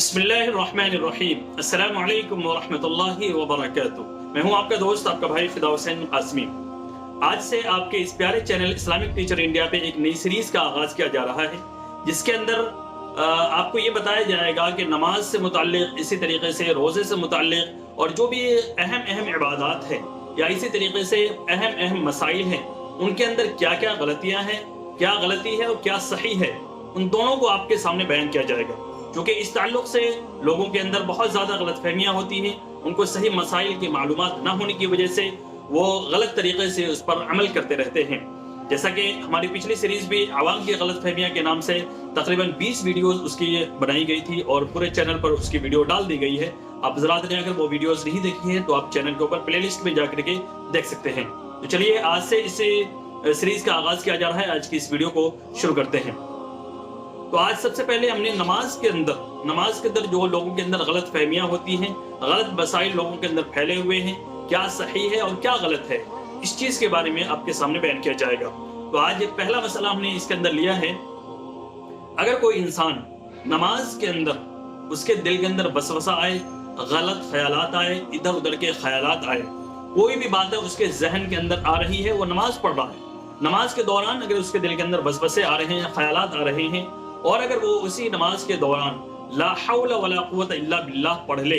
बिस्मिल्लाहिर्रहमानिर्रहीम। अस्सलामु अलैकुम वरहमतुल्लाहि वबरकातुह। मैं हूं आपका दोस्त, आपका भाई फिदा हुसैन कासमी। आज से आपके इस प्यारे चैनल इस्लामिक टीचर इंडिया पे एक नई सीरीज का आगाज किया जा रहा है, जिसके अंदर आपको ये बताया जाएगा कि नमाज से मुताल्लिक, इसी तरीके से रोजे से मुताल्लिक और जो भी अहम अहम इबादत है या इसी तरीके से अहम अहम मसाइल हैं, उनके अंदर क्या क्या गलतियां हैं, क्या गलती है और क्या सही है, उन दोनों को आपके सामने बयान किया जाएगा। क्योंकि इस ताल्लुक से लोगों के अंदर बहुत ज़्यादा गलतफहमियां होती हैं, उनको सही मसाइल की मालूमात ना होने की वजह से वो गलत तरीके से उस पर अमल करते रहते हैं। जैसा कि हमारी पिछली सीरीज भी आवाम की गलतफहमियां के नाम से तकरीबन 20 वीडियोस उसकी बनाई गई थी और पूरे चैनल पर उसकी वीडियो डाल दी गई है। आप हज़रात ने अगर वो वीडियोस नहीं देखी हैं तो आप चैनल के ऊपर प्ले लिस्ट में जाकर के देख सकते हैं। तो चलिए आज से इस सीरीज का आगाज किया जा रहा है। आज की इस वीडियो को शुरू करते हैं। तो आज सबसे पहले हमने नमाज के अंदर जो लोगों के अंदर गलत फहमियां होती हैं, गलत मसाइल लोगों के अंदर फैले हुए हैं, क्या सही है और क्या गलत है, इस चीज के बारे में आपके सामने बयान किया जाएगा। तो आज एक पहला मसला हमने इसके अंदर लिया है, अगर कोई इंसान नमाज के अंदर उसके दिल के अंदर वसवसा आए, गलत ख्यालात आए, इधर उधर के ख्यालात आए, कोई भी बात है उसके जहन के अंदर आ रही है, वो नमाज पढ़ रहा है, नमाज के दौरान अगर उसके दिल के अंदर वसवसे आ रहे हैं, ख्यालात आ रहे हैं, और अगर वो उसी नमाज के दौरान ला हौला वला कुव्वता इल्ला बिल्लाह पढ़ ले,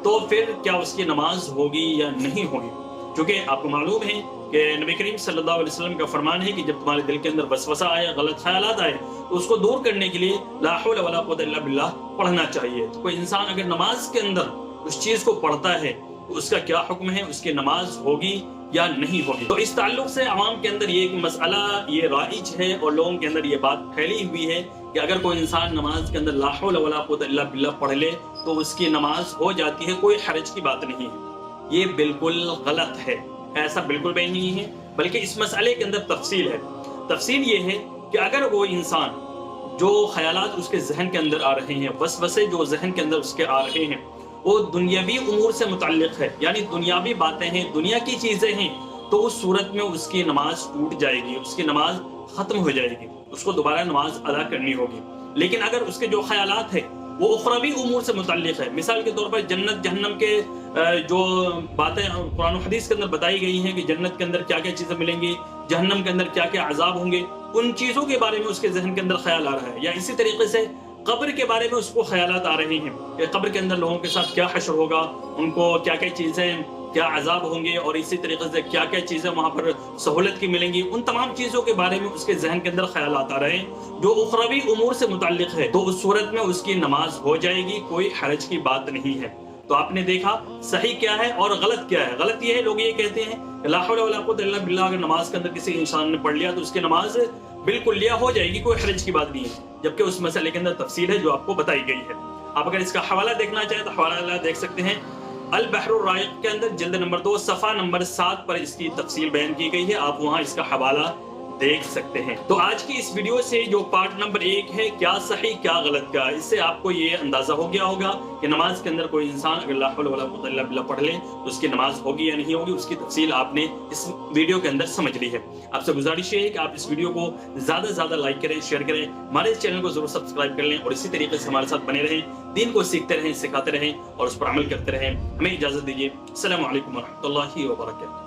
तो फिर क्या उसकी नमाज होगी या नहीं होगी? क्योंकि आपको मालूम है कि नबी करीम सल्लल्लाहु अलैहि वसल्लम का फरमान है कि जब तुम्हारे दिल के अंदर वसवसा आए, गलत ख्यालात आए, तो उसको दूर करने के लिए ला हौला वला कुव्वता इल्ला बिल्लाह पढ़ना चाहिए। तो कोई इंसान अगर नमाज के अंदर उस चीज को पढ़ता है तो उसका क्या हुक्म है, उसकी नमाज होगी या नहीं होगी? तो इस ताल्लुक से आवाम के अंदर ये एक मसला ये राइज है और लोगों के अंदर ये बात फैली हुई है कि अगर कोई इंसान नमाज के अंदर ला हौला वला कुव्वता इल्ला बिल्लाह पढ़ ले तो उसकी नमाज हो जाती है, कोई हरज की बात नहीं है। ये बिल्कुल गलत है, ऐसा बिल्कुल भी नहीं है। बल्कि इस मसले के अंदर तफसील है। तफसील ये है कि अगर वो इंसान जो ख्यालात उसके जहन के अंदर आ रहे हैं, वसवसे जो जहन के अंदर उसके आ रहे हैं, वो दुनियावी उमूर से मुताल्लिक है, यानी दुनियावी बातें हैं, दुनिया की चीजें हैं, तो उस सूरत में उसकी नमाज टूट जाएगी, उसकी नमाज खत्म हो जाएगी, उसको दोबारा नमाज अदा करनी होगी। लेकिन अगर उसके जो ख्यालात है वो उखरवी उमूर से मुताल्लिक है, मिसाल के तौर पर जन्नत जहन्नम के जो बातें कुरान हदीस के अंदर बताई गई हैं कि जन्नत के अंदर क्या क्या चीजें मिलेंगी, जहन्नम के अंदर क्या क्या अजाब होंगे, उन चीजों के बारे में उसके जहन के अंदर ख्याल आ रहा है। या इसी तरीके से कब्र के बारे में उसको ख्यालात आ रहे हैं कि कब्र के अंदर लोगों के साथ क्या हश्र होगा, उनको क्या क्या चीजें, क्या अजाब होंगे और इसी तरीके से क्या क्या चीजें वहां पर सहूलत की मिलेंगी, उन तमाम चीजों के बारे में उसके जहन के अंदर ख्यालात आ रहे हैं जो उखरवी उमूर से मुताल्लिक है। तो उस सूरत में उसकी नमाज हो जाएगी, कोई हरज की बात नहीं है। तो आपने देखा सही क्या है और गलत क्या है। गलत ये है, लोग ये कहते हैं ला हौला वला कुव्वता इल्ला बिल्लाह अगर नमाज के अंदर किसी इंसान ने पढ़ लिया तो उसकी नमाज बिल्कुल लिया हो जाएगी, कोई हरज की बात नहीं है, जबकि उस मसले के अंदर तफसील है जो आपको बताई गई है। आप अगर इसका हवाला देखना चाहें तो हवाला देख सकते हैं, अल बहरुर राइक के अंदर जिल्द नंबर 2 सफ़ा नंबर 7 पर इसकी तफसील बयान की गई है, आप वहां इसका हवाला देख सकते हैं। तो आज की इस वीडियो से जो पार्ट नंबर 1 है, क्या सही क्या गलत का, इससे आपको ये अंदाजा हो गया होगा कि नमाज के अंदर कोई इंसान अगर ला हौला वला कुव्वता इल्ला बिल्लाह पढ़ ले तो उसकी नमाज होगी या नहीं होगी, उसकी तफसील आपने इस वीडियो के अंदर समझ ली है। आपसे गुजारिश है कि आप इस वीडियो को ज्यादा से ज्यादा लाइक करें, शेयर करें, हमारे इस चैनल को जरूर सब्सक्राइब कर लें और इसी तरीके से हमारे साथ बने रहें, दीन को सीखते रहें, सिखाते रहें और उस पर अमल करते रहें। हमें इजाजत दीजिए। अस्सलामु अलैकुम वरहमतुल्लाहि वबरकातुहू।